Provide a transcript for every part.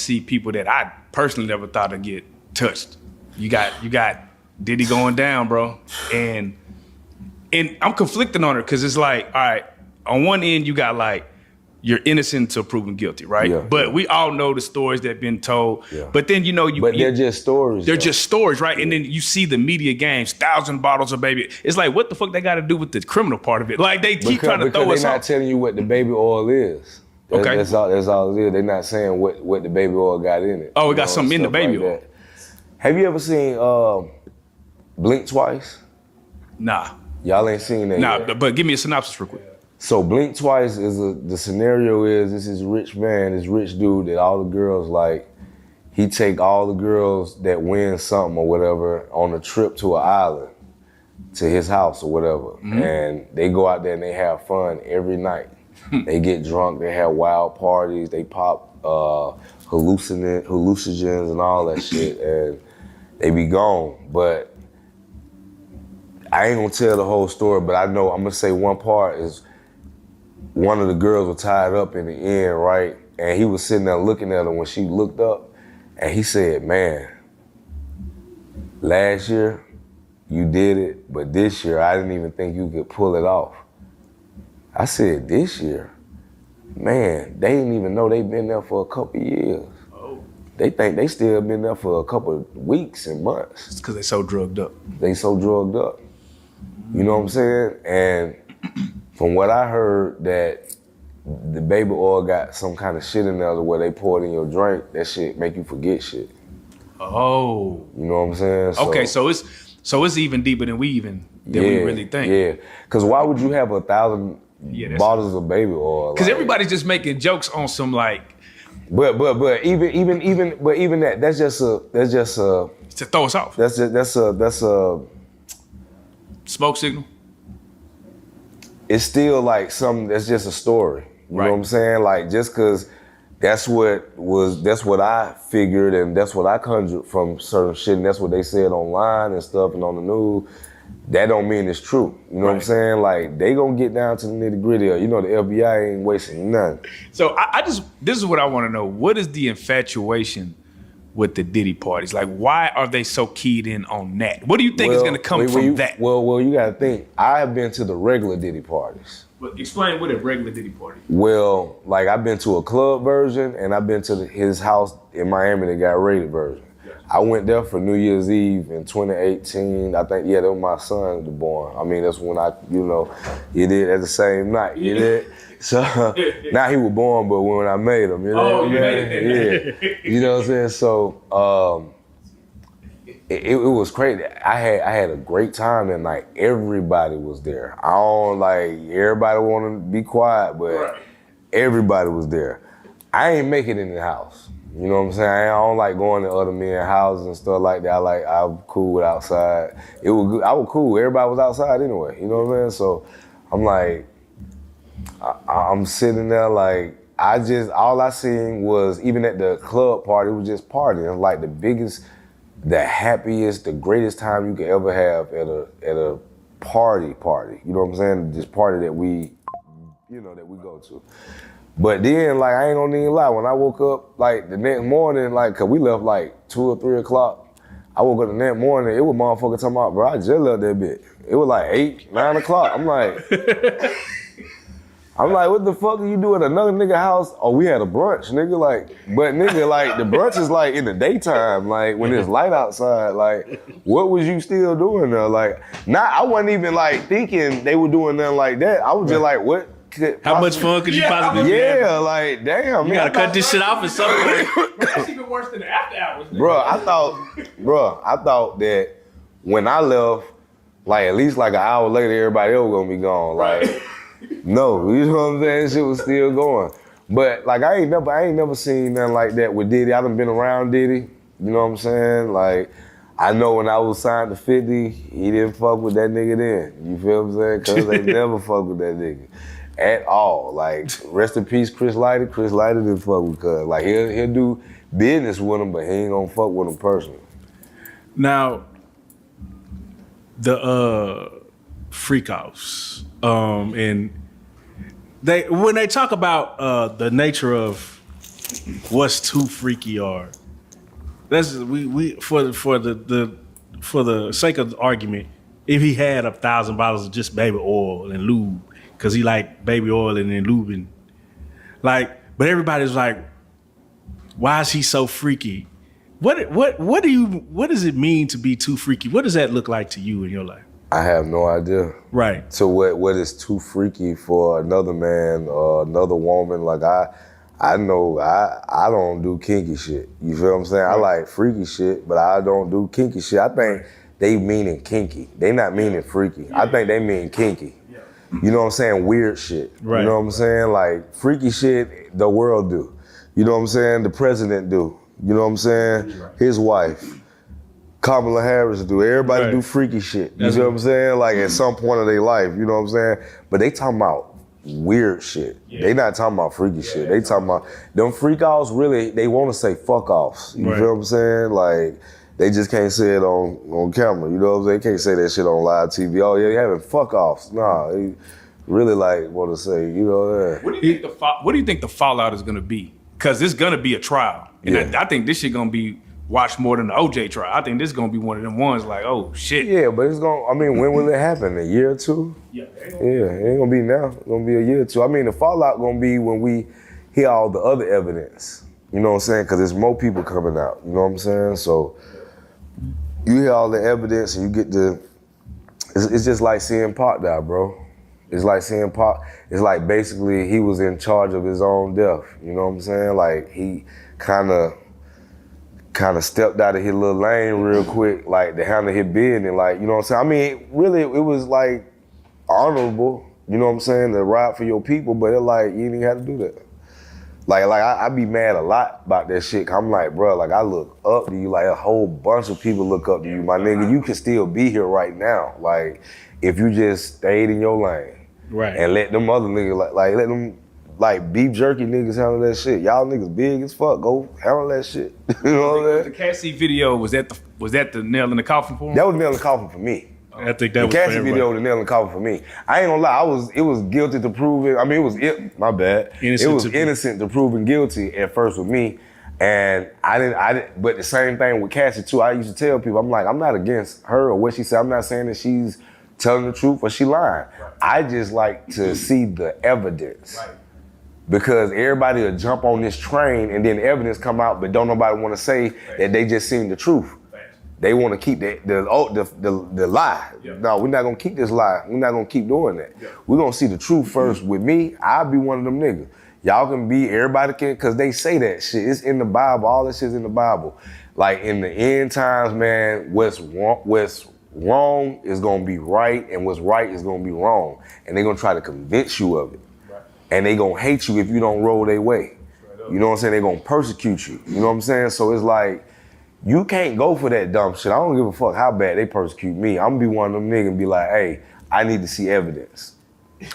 see people that I personally never thought would get touched. You got Diddy going down, bro, and I'm conflicting on it because it's like, all right, on one end you got like you're innocent until proven guilty, right? Yeah. But we all know the stories that have been told. Yeah. But then But they're just stories. They're just stories, right? Yeah. And then you see the media games, 1,000 bottles of baby. It's like, what the fuck they got to do with the criminal part of it? Like they keep trying to throw us off. Because they're not telling you what the baby oil is. Okay. That's all it is. They're not saying what the baby oil got in it. Oh, it got something in the baby like oil. That. Have you ever seen Blink Twice? Nah. Y'all ain't seen that Nah, yet. but give me a synopsis real quick. So Blink Twice the scenario is this is rich man, this rich dude that all the girls like, he take all the girls that win something or whatever on a trip to an island, to his house or whatever. Mm-hmm. And they go out there and they have fun every night. They get drunk, they have wild parties, they pop hallucinogens and all that shit, and they be gone. But I ain't gonna tell the whole story, but I know I'm gonna say one part is one of the girls was tied up in the end, right? And he was sitting there looking at her when she looked up, and he said, man, last year you did it, but this year I didn't even think you could pull it off. I said, this year? Man, they didn't even know they'd been there for a couple years. Oh. They think they still been there for a couple of weeks and months. It's because they so drugged up. They so drugged up. You know what I'm saying? And from what I heard, that the baby oil got some kind of shit in there where they pour it in your drink, that shit make you forget shit. Oh. You know what I'm saying? Okay, so it's even deeper than we really think. Yeah, because why would you have 1,000 bottles of baby oil? Because everybody's just making jokes on some like. But even that's just a to throw us off. That's a smoke signal. It's still like something that's just a story. You know what I'm saying? Like just cause that's what I figured and that's what I conjured from certain shit and that's what they said online and stuff and on the news. That don't mean it's true. You know what I'm saying? Like they gonna get down to the nitty gritty. You know the FBI ain't wasting nothing. So this is what I want to know. What is the infatuation with the Diddy parties? Like why are they so keyed in on that? What do you think is gonna come from that? Well, you gotta think. I have been to the regular Diddy parties. Well, explain what a regular Diddy party. Well, like I've been to a club version and I've been to his house in Miami that got raided version. I went there for New Year's Eve in 2018. I think, that was my son was born. I mean, that's when you did at the same night, you did? So, now he was born, but when I made him, you know? You made it. Yeah. You know what I'm saying? So, it was crazy. I had a great time that night. Everybody was there. Everybody wanted to be quiet, but everybody was there. I ain't make it in the house. You know what I'm saying? I don't like going to other men's houses and stuff like that. I'm cool with outside. It was good. I was cool. Everybody was outside anyway. You know what I'm saying? So I'm like, I'm sitting there like, all I seen was, even at the club party, it was just partying. It was like the biggest, the happiest, the greatest time you could ever have at a party. You know what I'm saying? This party that we go to. But then, I ain't gonna even lie, when I woke up, the next morning, cause we left 2 or 3 o'clock, I woke up the next morning, it was motherfucker talking about, bro, I just left that bitch. It was 8, 9 o'clock. I'm like, what the fuck are you doing at another nigga house? Oh, we had a brunch, nigga, the brunch is in the daytime, when it's light outside, what was you still doing there? I wasn't even thinking they were doing nothing like that. I was just what? How much fun could you possibly be having? Damn. You gotta cut this shit off at some point. That's even worse than the after hours. Bro, I thought that when I left, at least an hour later, everybody else was gonna be gone. No, you know what I'm saying? Shit was still going. But I ain't never seen nothing like that with Diddy. I done been around Diddy, you know what I'm saying? I know when I was signed to 50, he didn't fuck with that nigga then. You feel what I'm saying? Cause they never fuck with that nigga. At all. Rest in peace, Chris Lighter. Chris Lighter didn't fuck with Cuz. He'll do business with him, but he ain't gonna fuck with him personally. Now, the freak offs, and when they talk about the nature of what's too freaky or let's we for the sake of the argument, if he had 1,000 bottles of just baby oil and lube, because he like baby oil and then lubing, like, but everybody's like, why is he so freaky? What does it mean to be too freaky? What does that look like to you in your life? I have no idea. Right. So what is too freaky for another man or another woman? Like I know I don't do kinky shit. You feel what I'm saying? I like freaky shit, but I don't do kinky shit. I think they meaning kinky. They not meaning freaky. I think they mean kinky. You know what I'm saying? Weird shit. Right. You know what I'm saying? Like freaky shit the world do. You know what I'm saying? The president do. You know what I'm saying? His wife. Kamala Harris do. Everybody do freaky shit. You know what I'm saying? Like at some point of their life, you know what I'm saying? But they talking about weird shit. Yeah. They not talking about freaky shit. They talking about them freak offs really, they want to say fuck offs. You feel what I'm saying? Like they just can't say it on camera. You know what I'm saying? They can't say that shit on live TV. Oh yeah, you having fuck offs. Nah, they really like want to say, you know. What do you think the fallout is gonna be? Because it's gonna be a trial. And I think this shit gonna be watched more than the OJ trial. I think this is gonna be one of them ones like, oh shit. Yeah, but it's gonna, I mean, when will it happen? A year or two? Yeah. It ain't gonna be now. It's gonna be a year or two. I mean, the fallout gonna be when we hear all the other evidence. You know what I'm saying? Because there's more people coming out. You know what I'm saying? So you hear all the evidence and you get it's just like seeing Pac die, bro. It's like seeing Pac, it's like basically he was in charge of his own death. You know what I'm saying? Like he kind of stepped out of his little lane real quick, like to handle his business, like, you know what I'm saying? I mean, really, it was like honorable, you know what I'm saying, to ride for your people, but it like, you didn't have to do that. Like I be mad a lot about that shit, 'cause I'm like, bro, like I look up to you, like a whole bunch of people look up to you, my nigga. You can still be here right now, like if you just stayed in your lane. Right. And let them other niggas, like let them, like beef jerky niggas handle that shit. Y'all niggas big as fuck. Go handle that shit. You know what I'm saying? The Cassie video, was that the nail in the coffin for him? That was the nail in the coffin for me. I think that was the Cassie video was the nail in the coffin for me. I ain't gonna lie, it was guilty to prove it. I mean, my bad. Innocent it was innocent to proving guilty at first with me. And I didn't, but the same thing with Cassie too. I used to tell people, I'm like, I'm not against her or what she said. I'm not saying that she's telling the truth or she lying. Right. I just like to see the evidence. Right. Because everybody will jump on this train and then the evidence come out, but don't nobody want to say that they just seen the truth. They want to keep the lie. Yeah. No, we're not gonna keep this lie. We're not gonna keep doing that. Yeah. We're gonna see the truth first. With me, I'll be one of them niggas. Y'all can be, everybody can, cause they say that shit. It's in the Bible. All this shit's in the Bible. Like in the end times, man, what's wrong is gonna be right, and what's right is gonna be wrong. And they're gonna try to convince you of it. Right. And they gonna hate you if you don't roll their way. Right. You know what I'm saying? They're gonna persecute you. You know what I'm saying? So it's like, you can't go for that dumb shit. I don't give a fuck how bad they persecute me. I'm gonna be one of them niggas and be like, hey, I need to see evidence.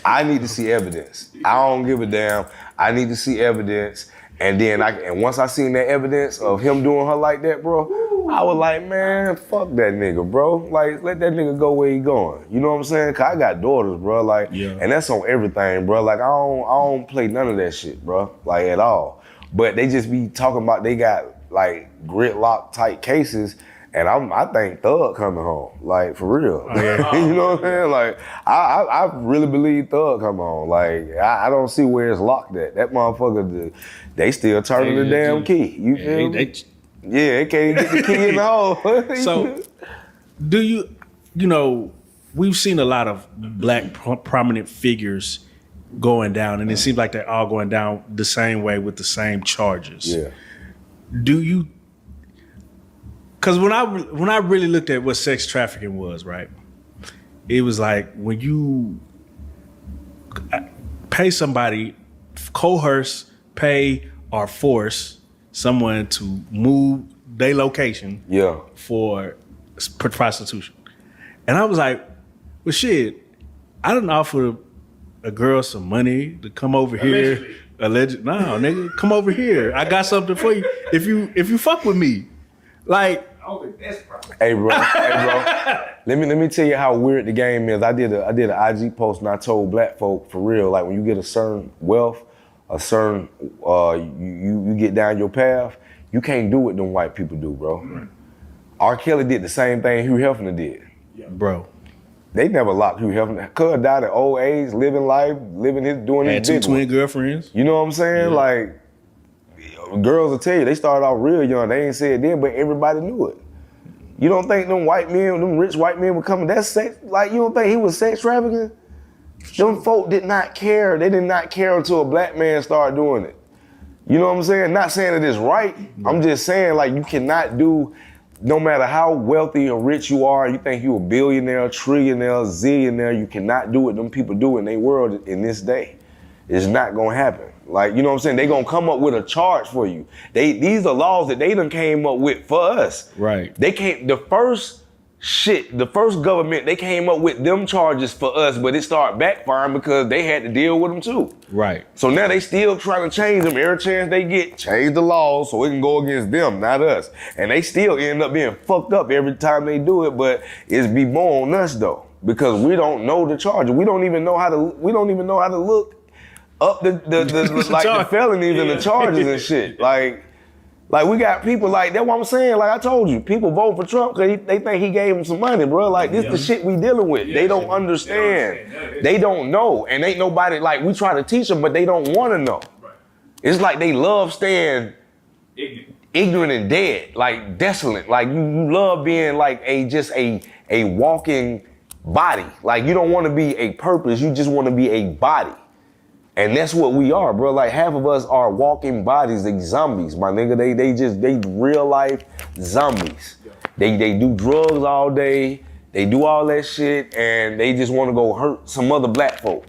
I need to see evidence. I don't give a damn. I need to see evidence. And then once I seen that evidence of him doing her like that, bro, I was like, man, fuck that nigga, bro. Like, let that nigga go where he going. You know what I'm saying? 'Cause I got daughters, bro. Like, and that's on everything, bro. Like, I don't play none of that shit, bro. Like, at all. But they just be talking about they got like gridlock type cases, and I think Thug coming home, like for real. Oh, yeah. You know what I'm saying? Like I really believe Thug coming home. Like I don't see where it's locked at. That motherfucker, they still turning the damn key. You feel me? They can't get the key in the hole. So, do you know? We've seen a lot of black prominent figures going down, and it seems like they're all going down the same way with the same charges. Yeah. Do you? Because when I really looked at what sex trafficking was, right? It was like when you pay somebody, coerce, pay, or force someone to move their location for prostitution. And I was like, well, shit, I didn't offer a girl some money to come over here. Allegedly. No, nigga, come over here. I got something for you. If you fuck with me, like. Hey bro. Let me tell you how weird the game is. I did an IG post and I told black folk for real, like when you get a certain wealth a certain you get down your path, you can't do what them white people do, bro. Right. R. Kelly did the same thing Hugh Hefner did. Yeah. Bro. They never locked Hugh Hefner. Cuz died at old age, living life, doing his Had two big twin one. girlfriends. You know what I'm saying? Yeah. Like, girls will tell you, they started off real young. They ain't said it then, but everybody knew it. You don't think them white men, them rich white men were coming, that's sex, like you don't think he was sex trafficking? Them folk did not care. They did not care until a black man started doing it. You know what I'm saying? Not saying that it's right. I'm just saying like you cannot do, no matter how wealthy or rich you are, you think you a billionaire, trillionaire, zillionaire, you cannot do what them people do in their world in this day. It's not gonna happen. Like, you know what I'm saying? They gonna come up with a charge for you. These are laws that they done came up with for us. Right. The first government, they came up with them charges for us, but it started backfiring because they had to deal with them too. Right. So now they still trying to change them every chance they get, change the laws so it can go against them, not us. And they still end up being fucked up every time they do it, but it's be more on us though, because we don't know the charges. We don't even know how to look up the like the felonies and the charges and shit. Like we got people like, that's what I'm saying. Like I told you, people vote for Trump because they think he gave them some money, bro. Like this the shit we dealing with. They don't understand. They don't know. And ain't nobody, like we try to teach them, but they don't want to know. Right. It's like they love staying ignorant and dead, like desolate. Like you love being like a walking body. Like you don't want to be a purpose, you just want to be a body. And that's what we are, bro. Like half of us are walking bodies, like zombies, my nigga. They real life zombies. They do drugs all day. They do all that shit, and they just want to go hurt some other black folk.